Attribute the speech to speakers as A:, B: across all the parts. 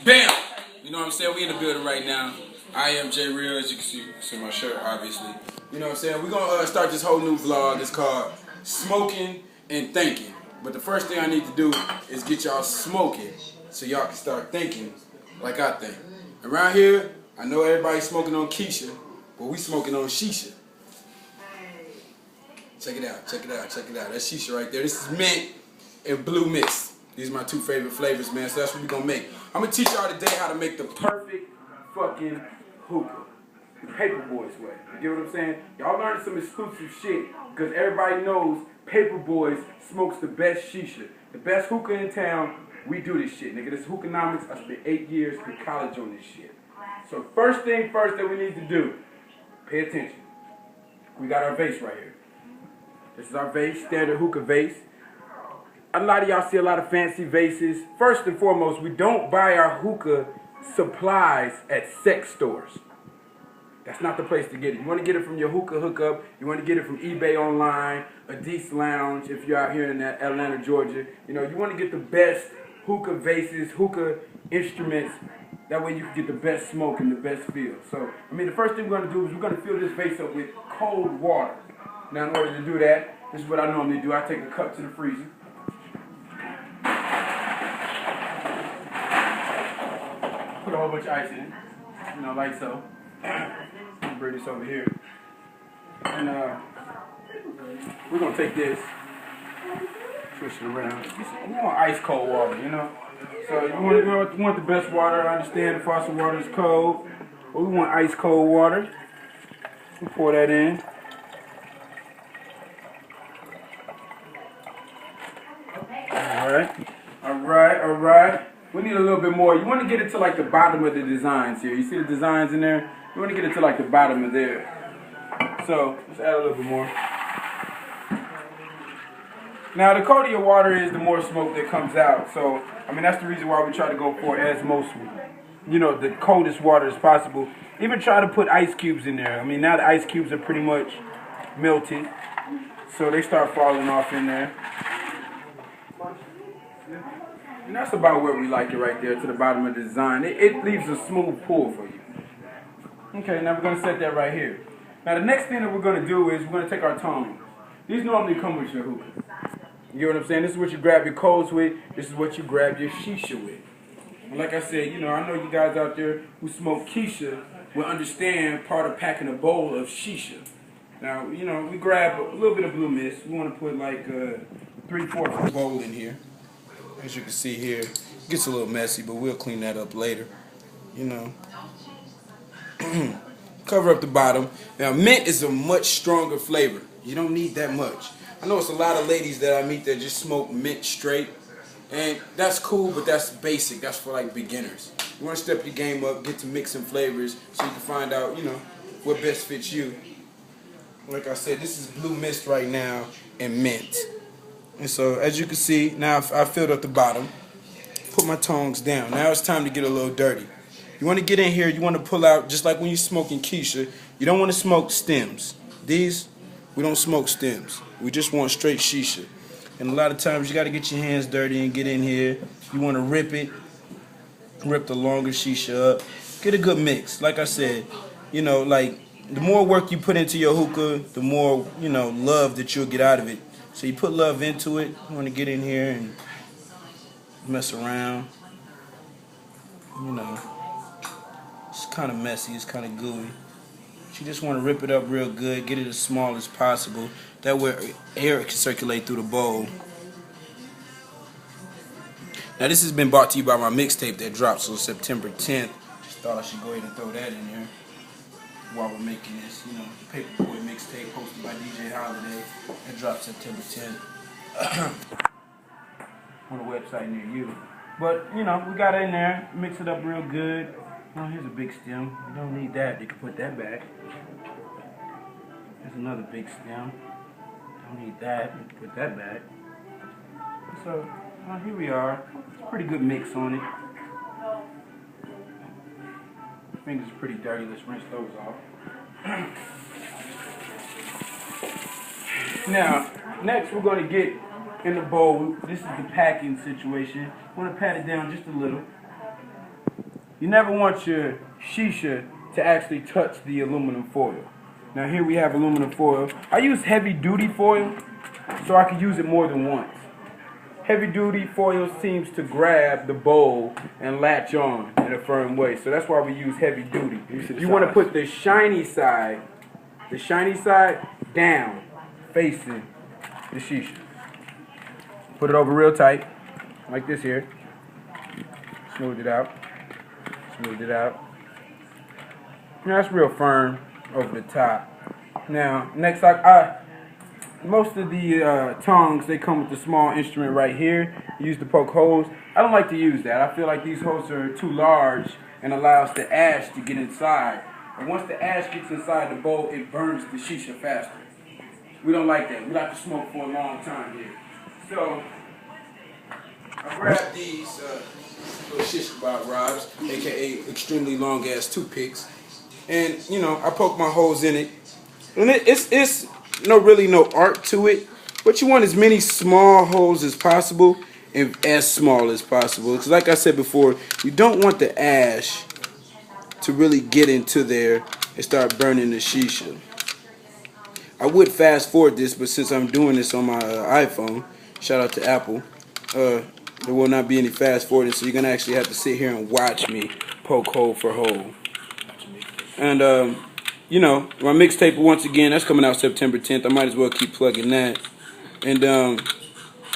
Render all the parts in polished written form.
A: Bam! You know what I'm saying? We in the building right now. I am J Real, as you can see my shirt, obviously. You know what I'm saying? We're going to start this whole new vlog. It's called Smoking and Thinking. But the first thing I need to do is get y'all smoking so y'all can start thinking like I think. Around here, I know everybody's smoking on Keisha, but we smoking on Shisha. Check it out, check it out, check it out. That's Shisha right there. This is mint and blue mist. These are my two favorite flavors, man, so that's what we're going to make. I'm going to teach y'all today how to make the perfect fucking hookah. The Paper Boys way. You get what I'm saying? Y'all learned some exclusive shit because everybody knows Paper Boys smokes the best shisha. The best hookah in town, we do this shit, nigga. This hookanomics, I spent 8 years in college on this shit. So first thing first that we need to do, pay attention. We got our vase right here. This is our vase, standard hookah vase. A lot of y'all see a lot of fancy vases. First and foremost, we don't buy our hookah supplies at sex stores. That's not the place to get it. You want to get it from your hookah hookup. You want to get it from eBay online, a Deece Lounge if you're out here in Atlanta, Georgia. You know, you want to get the best hookah vases, hookah instruments. That way you can get the best smoke and the best feel. So, I mean, the first thing we're going to do is we're going to fill this vase up with cold water. Now, in order to do that, this is what I normally do. I take a cup to the freezer. Put a whole bunch of ice in it, you know, like so. Bring this over here. And we're going to take this, twist it around. We want ice cold water, you know. So you want the best water. I understand the faucet water is cold, but we want ice cold water. We pour that in. Alright. We need a little bit more. You want to get it to like the bottom of the designs here. You see the designs in there? You want to get it to like the bottom of there. So, let's add a little bit more. Now, the colder your water is, the more smoke that comes out. So, I mean, that's the reason why we try to go for as most, you know, the coldest water as possible. Even try to put ice cubes in there. I mean, now the ice cubes are pretty much melted. So, they start falling off in there. And that's about where we like it right there, to the bottom of the design. It leaves a smooth pour for you. Okay, now we're going to set that right here. Now the next thing that we're going to do is we're going to take our tongs. These normally come with your hookah. You know what I'm saying? This is what you grab your coals with. This is what you grab your shisha with. And like I said, you know, I know you guys out there who smoke Keisha will understand part of packing a bowl of shisha. Now, you know, we grab a little bit of blue mist. We want to put like 3/4 of a bowl in here. As you can see here, it gets a little messy, but we'll clean that up later. You know. Cover up the bottom. Now, mint is a much stronger flavor. You don't need that much. I know it's a lot of ladies that I meet that just smoke mint straight. And that's cool, but that's basic. That's for like beginners. You want to step your game up, get to mixing flavors so you can find out, you know, what best fits you. Like I said, this is blue mist right now and mint. And so, as you can see, now I filled up the bottom. Put my tongs down. Now it's time to get a little dirty. You want to get in here, you want to pull out, just like when you're smoking Keisha, you don't want to smoke stems. These, we don't smoke stems. We just want straight shisha. And a lot of times you got to get your hands dirty and get in here. You want to rip it, rip the longer shisha up. Get a good mix. Like I said, you know, like the more work you put into your hookah, the more, you know, love that you'll get out of it. So you put love into it. You want to get in here and mess around. You know, it's kind of messy. It's kind of gooey. But you just want to rip it up real good. Get it as small as possible. That way air can circulate through the bowl. Now this has been brought to you by my mixtape that drops on September 10th. Just thought I should go ahead and throw that in there while we're making this, you know, Paper Boy mixtape hosted by DJ Holiday. It drops September 10th on a website near you. But, you know, we got it in there, mix it up real good. Oh, here's a big stem. You don't need that. You can put that back. There's another big stem. Don't need that. You can put that back. So, here we are. It's a pretty good mix on it. Fingers pretty dirty. Let's rinse those off. Now, next we're going to get in the bowl. This is the packing situation. I want to pat it down just a little. you never want your shisha to actually touch the aluminum foil. Now here we have aluminum foil. I use heavy duty foil so I can use it more than once. Heavy duty foil seems to grab the bowl and latch on in a firm way. So that's why we use heavy duty. You want to put the shiny side down, facing the shisha. Put it over real tight, like this here. Smooth it out. Smooth it out. Now that's real firm over the top. Now, next, most of the tongs, they come with the small instrument right here. You use to poke holes. I don't like to use that. I feel like these holes are too large and allows the ash to get inside. And once the ash gets inside the bowl, it burns the shisha faster. We don't like that. We like to smoke for a long time here. So, I grabbed these little shish kebab rods, aka extremely long ass toothpicks, and you know I poke my holes in it, and it's really no art to it. What you want is many small holes as possible and as small as possible. Because like I said before, you don't want the ash to really get into there and start burning the shisha. I would fast forward this, but since I'm doing this on my iPhone, shout out to Apple, there will not be any fast forwarding, so you're going to actually have to sit here and watch me poke hole for hole. And, you know, my mixtape, once again, that's coming out September 10th. I might as well keep plugging that. And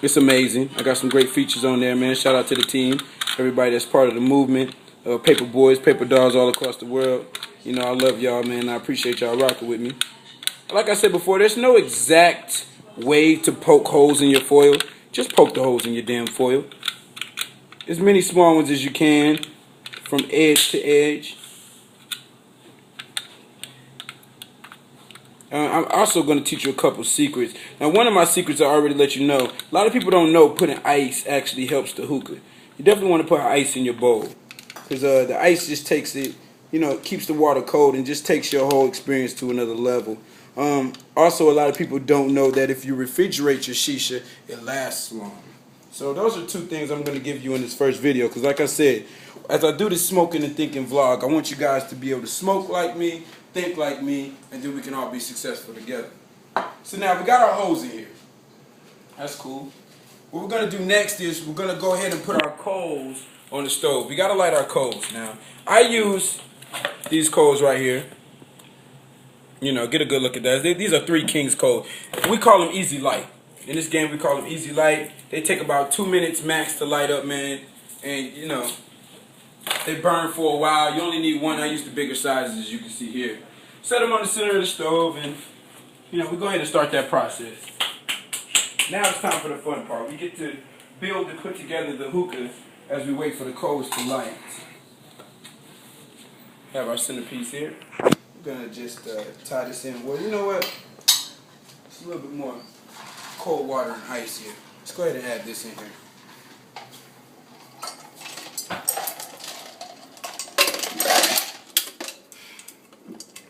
A: it's amazing. I got some great features on there, man. Shout out to the team, everybody that's part of the movement, paper boys, paper dolls all across the world. You know, I love y'all, man. I appreciate y'all rocking with me. Like I said before, there's no exact way to poke holes in your foil. Just poke the holes in your damn foil. As many small ones as you can, from edge to edge. I'm also going to teach you a couple secrets. Now, one of my secrets I already let you know. A lot of people don't know putting ice actually helps the hookah. You definitely want to put ice in your bowl. Because the ice just takes it, you know, it keeps the water cold and just takes your whole experience to another level. Also, a lot of people don't know that if you refrigerate your shisha, it lasts long. So those are two things I'm going to give you in this first video. Because like I said, as I do this smoking and thinking vlog, I want you guys to be able to smoke like me, think like me, and then we can all be successful together. So now we got our hose in here. That's cool. What we're going to do next is we're going to go ahead and put our coals on the stove. We got to light our coals. Now, I use these coals right here. You know, get a good look at that. These are 3 Kings coals. We call them easy light. In this game, we call them easy light. They take about 2 minutes max to light up, man. And, you know, they burn for a while. You only need one. I use the bigger sizes, as you can see here. Set them on the center of the stove, and, you know, we go ahead and start that process. Now it's time for the fun part. We get to build and put together the hookah as we wait for the coals to light. Have our centerpiece here. We're going to just tie this in. Well, you know what? It's a little bit more cold water and ice here. Let's go ahead and add this in here.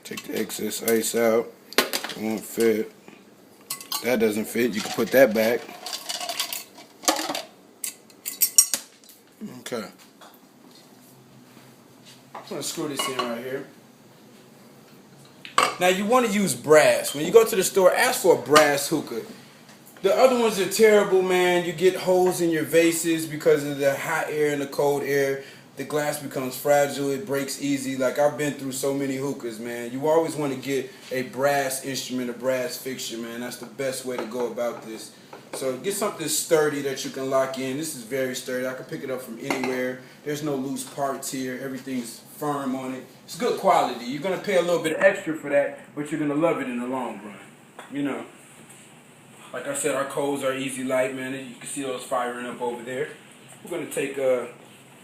A: Take the excess ice out. It won't fit. That doesn't fit. You can put that back. Okay. I'm going to screw this in right here. Now you want to use brass. When you go to the store, ask for a brass hookah. The other ones are terrible, man. You get holes in your vases because of the hot air and the cold air. The glass becomes fragile. It breaks easy. Like, I've been through so many hookahs, man. You always want to get a brass instrument, a brass fixture, man. That's the best way to go about this. So get something sturdy that you can lock in. This is very sturdy. I can pick it up from anywhere. There's no loose parts here. Everything's firm on it. It's good quality. You're going to pay a little bit extra for that, but you're going to love it in the long run. You know. Like I said, our coals are easy light, man. You can see those firing up over there. We're going to take,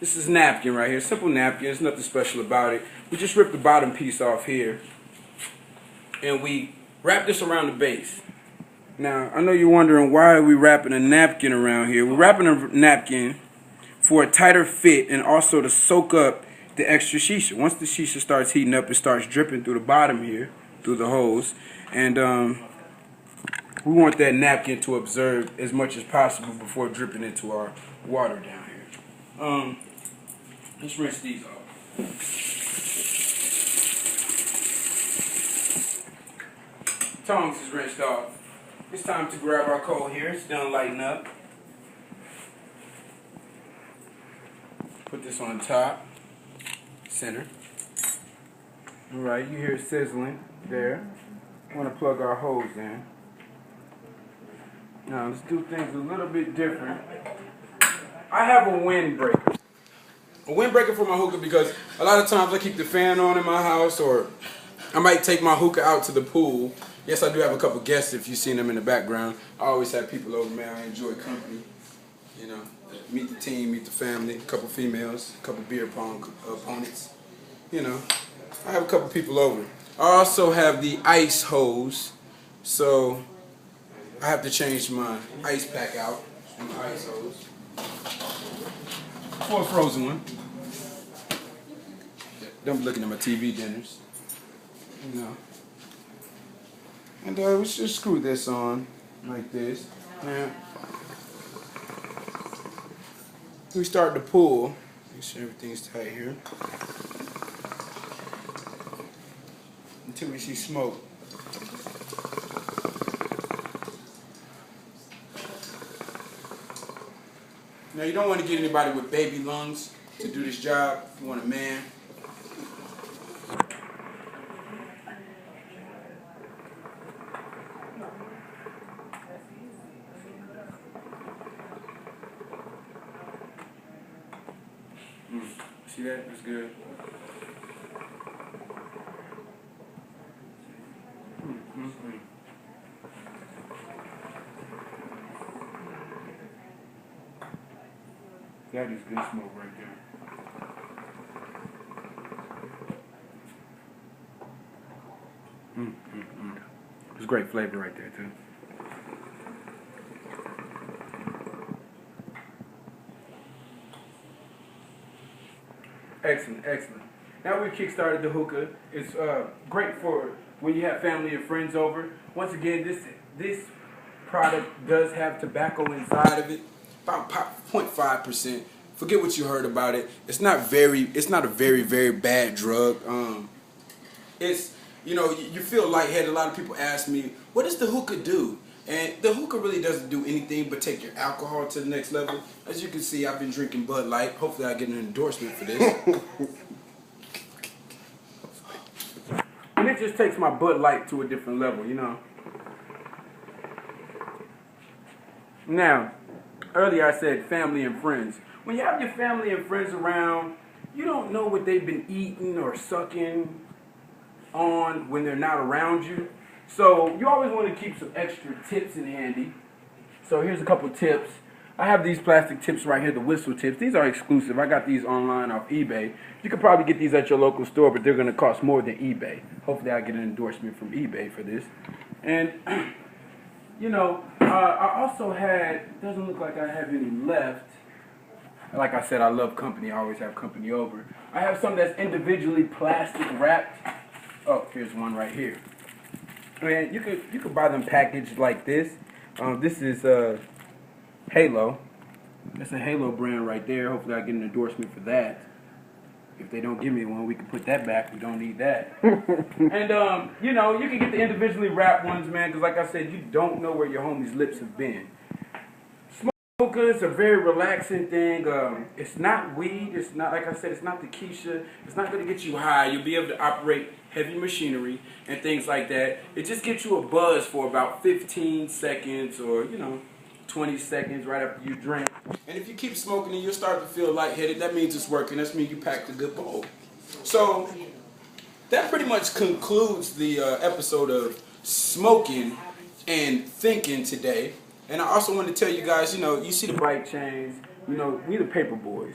A: this is napkin right here. Simple napkin. There's nothing special about it. We just ripped the bottom piece off here. And we wrap this around the base. Now, I know you're wondering why are we wrapping a napkin around here. We're wrapping a napkin for a tighter fit and also to soak up the extra shisha. Once the shisha starts heating up, it starts dripping through the bottom here, through the hose. And we want that napkin to absorb as much as possible before dripping into our water down here. Let's rinse these off. Tongs is rinsed off. It's time to grab our coal here. It's done lighting up. Put this on top, center. All right, you hear it sizzling there. I want to plug our hose in. Now let's do things a little bit different. I have a windbreaker. A windbreaker for my hookah because a lot of times I keep the fan on in my house, or I might take my hookah out to the pool. Yes, I do have a couple guests if you've seen them in the background. I always have people over, man. I enjoy company. You know, meet the team, meet the family, a couple females, a couple beer pong opponents. You know, I have a couple people over. I also have the ice hose, so I have to change my ice pack out and my ice hose for a frozen one. Don't be looking at my TV dinners. You know. And we should screw this on like this. Now, we start to pull. Make sure everything's tight here. Until we see smoke. Now you don't want to get anybody with baby lungs to do this job. You want a man. See that? That's good. That is good smoke right there. It's great flavor right there too. Excellent, excellent. Now we've kickstarted the hookah. It's great for when you have family and friends over. Once again, this product does have tobacco inside of it, about 0.5%. Forget what you heard about it. It's not a very, very bad drug. It's, you know, you feel lightheaded. A lot of people ask me, what does the hookah do? And the hookah really doesn't do anything but take your alcohol to the next level. As you can see, I've been drinking Bud Light. Hopefully I get an endorsement for this. And it just takes my Bud Light to a different level, you know. Now, earlier I said family and friends. When you have your family and friends around, you don't know what they've been eating or sucking on when they're not around you. So you always want to keep some extra tips in handy. So here's a couple tips. I have these plastic tips right here, the whistle tips. These are exclusive. I got these online off eBay. You could probably get these at your local store, but they're going to cost more than eBay. Hopefully I get an endorsement from eBay for this. And, you know, I also had, doesn't look like I have any left. Like I said, I love company. I always have company over. I have some that's individually plastic wrapped. Oh, here's one right here. And you could buy them packaged like this. This is Halo. That's a Halo brand right there. Hopefully I get an endorsement for that. If they don't give me one, we can put that back. We don't need that. And, you know, you can get the individually wrapped ones, man, because like I said, you don't know where your homie's lips have been. Hookah is a very relaxing thing. It's not weed. It's not, like I said, it's not the Keisha. It's not going to get you high. You'll be able to operate heavy machinery and things like that. It just gets you a buzz for about 15 seconds or, you know, 20 seconds right after you drink. And if you keep smoking and you'll start to feel lightheaded, that means it's working. That means you packed a good bowl. So that pretty much concludes the episode of Smoking and Thinking today. And I also want to tell you guys, you know, you see the bike chains, you know, we the paper boys.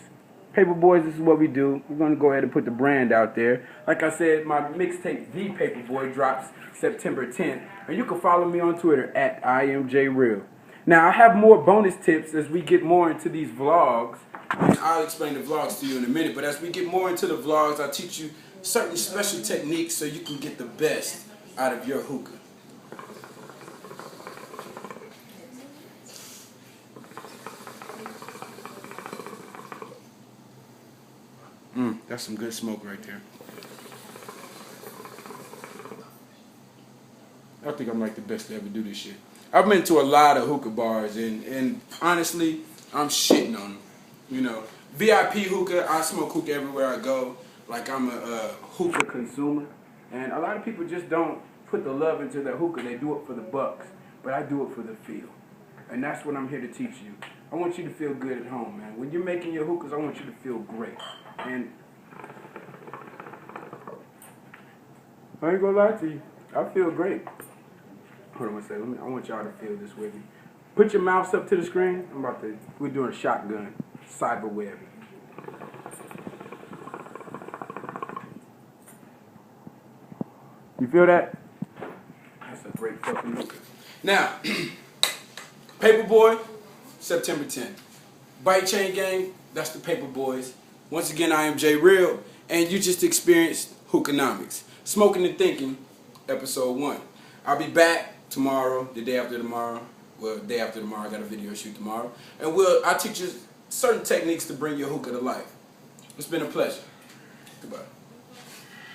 A: Paper boys, this is what we do. We're going to go ahead and put the brand out there. Like I said, my mixtape, The Paper Boy, drops September 10th. And you can follow me on Twitter at IamJReal. Now, I have more bonus tips as we get more into these vlogs. And I'll explain the vlogs to you in a minute. But as we get more into the vlogs, I'll teach you certain special techniques so you can get the best out of your hookah. That's some good smoke right there. I think I'm like the best to ever do this shit. I've been to a lot of hookah bars, and honestly, I'm shitting on them. You know, VIP hookah, I smoke hookah everywhere I go. Like, I'm a hookah consumer. And a lot of people just don't put the love into their hookah. They do it for the bucks. But I do it for the feel. And that's what I'm here to teach you. I want you to feel good at home, man. When you're making your hookahs, I want you to feel great. And I ain't gonna lie to you, I feel great. Hold on one second. I want y'all to feel this with me. Put your mouse up to the screen. We're doing a shotgun, cyber web. You feel that? That's a great fucking hookah. Now, Paperboy, September 10th. Bite Chain Gang, that's the Paperboys. Once again, I am Jay Real, and you just experienced Hookanomics. Smoking and Thinking, episode 1. I'll be back tomorrow, the day after tomorrow. Well, day after tomorrow, I got a video shoot tomorrow. And I'll teach you certain techniques to bring your hookah to life. It's been a pleasure. Goodbye.